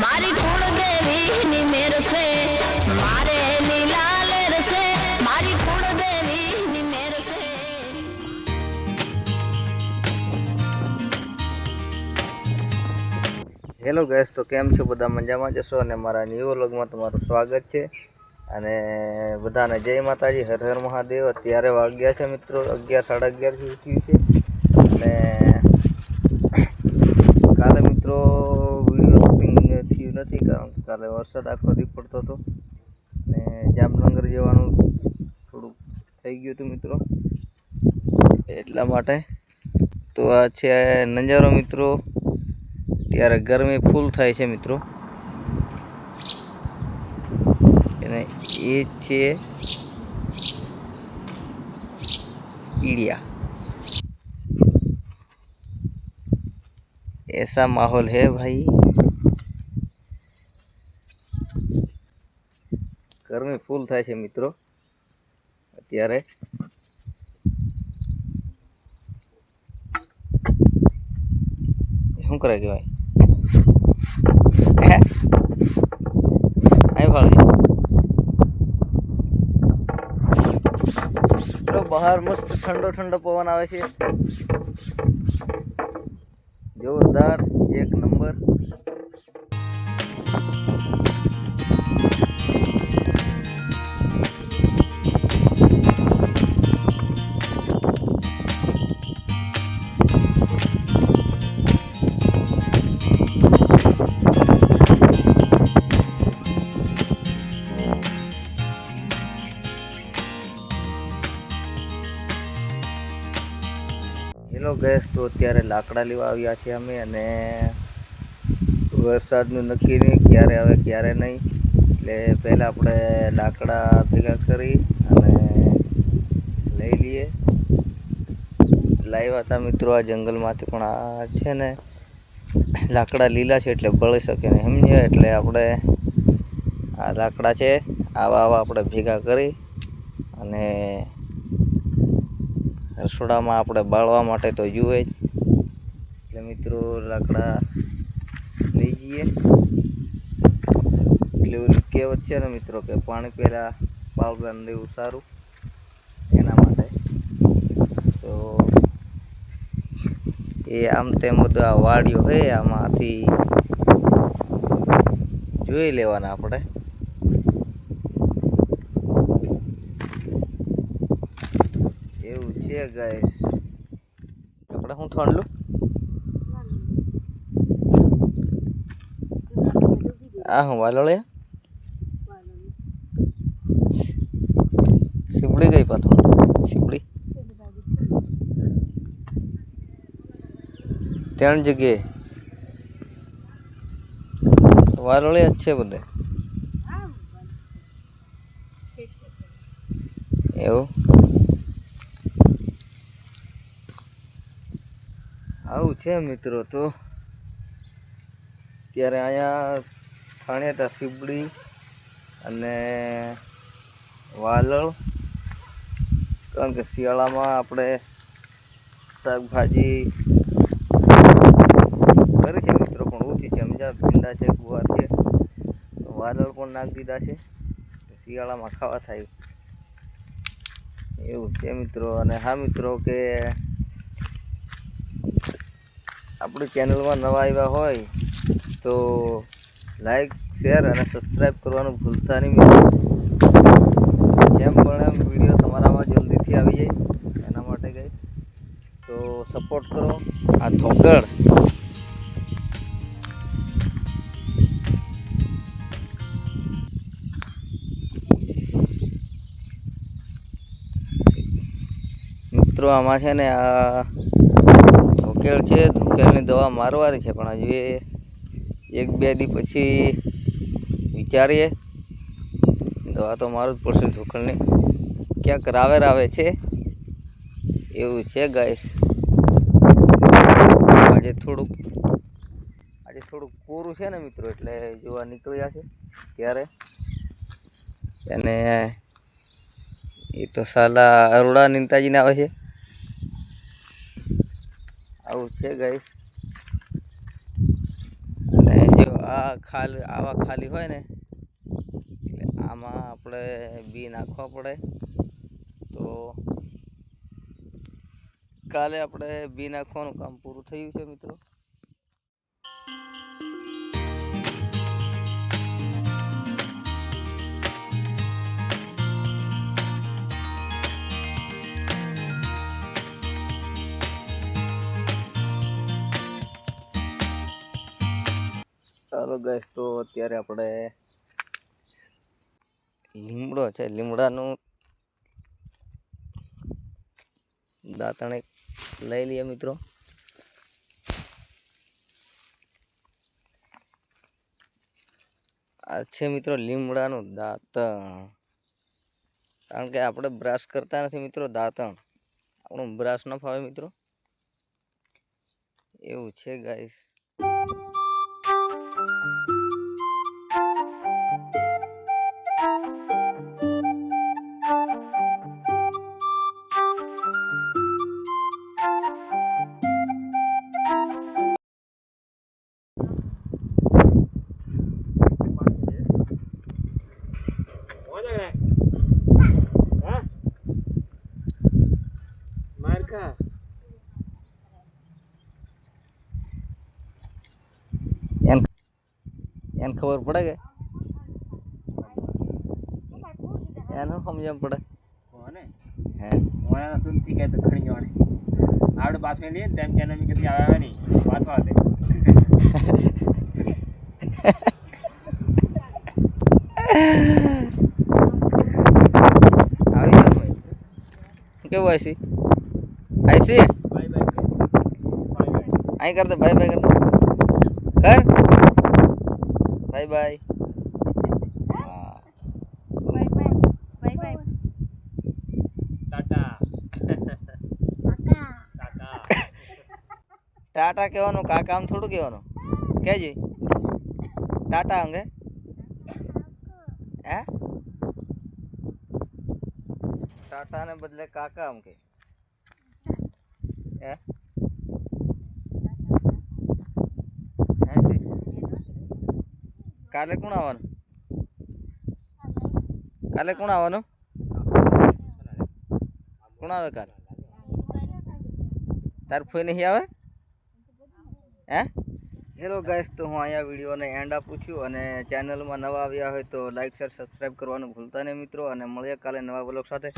મારી કુળદેવીની મેર છે, મારે લીલા લેર છે, મારી કુળદેવીની મેર છે. હેલો ગાઈસ, તો કેમ છો? બધા મજામાં જશો અને મારા ન્યૂ વ્લોગમાં તમારું સ્વાગત છે. અને બધાને જય માતાજી, હર હર મહાદેવ. અત્યારે વાગ્યા છે મિત્રો 11, 11:30 ઉઠ્યું છે. અને કાલે મિત્રો વિડીયો શૂટિંગ થયું નથી, કારણ કે કાલે વરસાદ આખો દી પડતો હતો ને જામનગર જવાનું થોડુંક થઈ ગયું હતું મિત્રો, એટલા માટે. તો આ છે નજારો મિત્રો. ત્યારે ગરમી ફૂલ થાય છે મિત્રો, અને એ છે कीड़िया. ऐसा माहौल है भाई, ગરમી ફૂલ થાય છે મિત્રો અત્યારે. શું કરે કહેવાય આઈ ભાળી બહાર મસ્ત ઠંડો ઠંડો પવન આવે છે, જોરદાર, એક નંબર. હેલો ગેસ, તો અત્યારે લાકડા લેવા આવ્યા છીએ અમે. અને વરસાદનું નક્કી નહીં, ક્યારે આવે ક્યારે નહીં, એટલે પહેલાં આપણે લાકડા ભેગા કરી અને લઈ લઈએ. લાવ્યા હતા મિત્રો આ જંગલમાંથી, પણ આ છે ને લાકડા લીલા છે એટલે બળી શકે ને સમજ્યા. એટલે આપણે આ લાકડા છે આવા આપણે ભેગા કરી અને રસોડામાં આપણે બાળવા માટે તો જુએ જ. એટલે મિત્રો લાકડા લઈ જઈએ. એટલે ઓલી કહેવત છે ને મિત્રો કે પાણી પહેલાં પાવડર લેવું સારું, એના માટે. તો એ આમ તેમ બધું આ વાડીઓ હોય આમાંથી જોઈ લેવાના આપણે. એવું છે ગાઈસ. આપણે શું થાંડલું આ હું વાલોળે સીપડી ગઈ પાછું સીપડી ત્રણ જગ્યાએ વાલોળે જ છે બધે. એવું આવું છે મિત્રો. તો ત્યારે અહીંયા થાણ્યા હતા સીબડી અને વાલળ, કારણ કે શિયાળામાં આપણે શાકભાજી કરી છે મિત્રો, પણ ઓછી છે સમજા. ભીંડા છે, ગુવાર છે, વાલળ પણ નાખી દીધા છે, શિયાળામાં ખાવા થાય એવું છે મિત્રો. અને હા મિત્રો, કે આપણી ચેનલમાં નવા આવ્યા હોય તો લાઈક, શેર અને સબસ્ક્રાઈબ કરવાનું ભૂલતા નહીં મિત્રો. જેમ પણ એમ વિડીયો તમારામાં જલ્દીથી આવી જાય એના માટે ગઈ તો સપોર્ટ કરો. આ ધોકડ મિત્રો આમાં છે ને આ ધોકેળ છે, ધોકેળની દવા મારવાની છે, પણ હજુ એ 1-2 દી પછી વિચારીએ. દવા તો મારવું જ પડશે ધોકેળની, ક્યાંક રાવે છે એવું છે ગાઈસ. આજે થોડુંક કોરું છે ને મિત્રો, એટલે જોવા નીકળ્યા છે ત્યારે. અને એ તો સાલા અરોડા નીતાજીને આવે છે, આવું છે ગાઈસ. અને જો આ આવા ખાલી હોય ને એટલે આમાં આપણે બી નાખવા પડે. તો કાલે આપણે બી નાખવાનું કામ પૂરું થયું છે મિત્રો. ચાલો ગાઈસ, તો અત્યારે આપણે લીમડો છે, લીમડાનું દાંતણ એક લઈ લઈએ મિત્રો. આ છે મિત્રો લીમડાનું દાંતણ. કારણ કે આપણે બ્રશ કરતા નથી મિત્રો, દાંતણ આપણું બ્રશ ન ફાવે મિત્રો, એવું છે ગાઈસ. એને ખબર પડે કે એને સમજણ પડે હે આવડે બાત में लिए टाइम क्या नाम कितनी आया नहीं बात बात है આવી જાવ ભાઈ. કેવું આઈસી આઈસી बाय बाय અહીં કર દે, બાય બાય કર દે, કર બાય બાય. હા टाटा ટાટા કહેવાનું, કાકા આમ થોડું કહેવાનું. કહેજે ટાટા અંગે હે, ટાટાને બદલે કાકા આમ કે હે. કાલે કોણ આવવાનું? કાલે કોણ આવવાનું? કોણ આવે કાલે? તાર ફોઈ નહીં આવે હે? હેલો ગાઈસ, તો હું અહીંયા વિડીયોને એન્ડ આપું છું. અને ચેનલમાં નવા આવ્યા હોય તો લાઈક શેર સબસ્ક્રાઈબ કરવાનું ભૂલતા નહીં મિત્રો. અને મળીએ કાલે નવા બ્લોગ સાથે.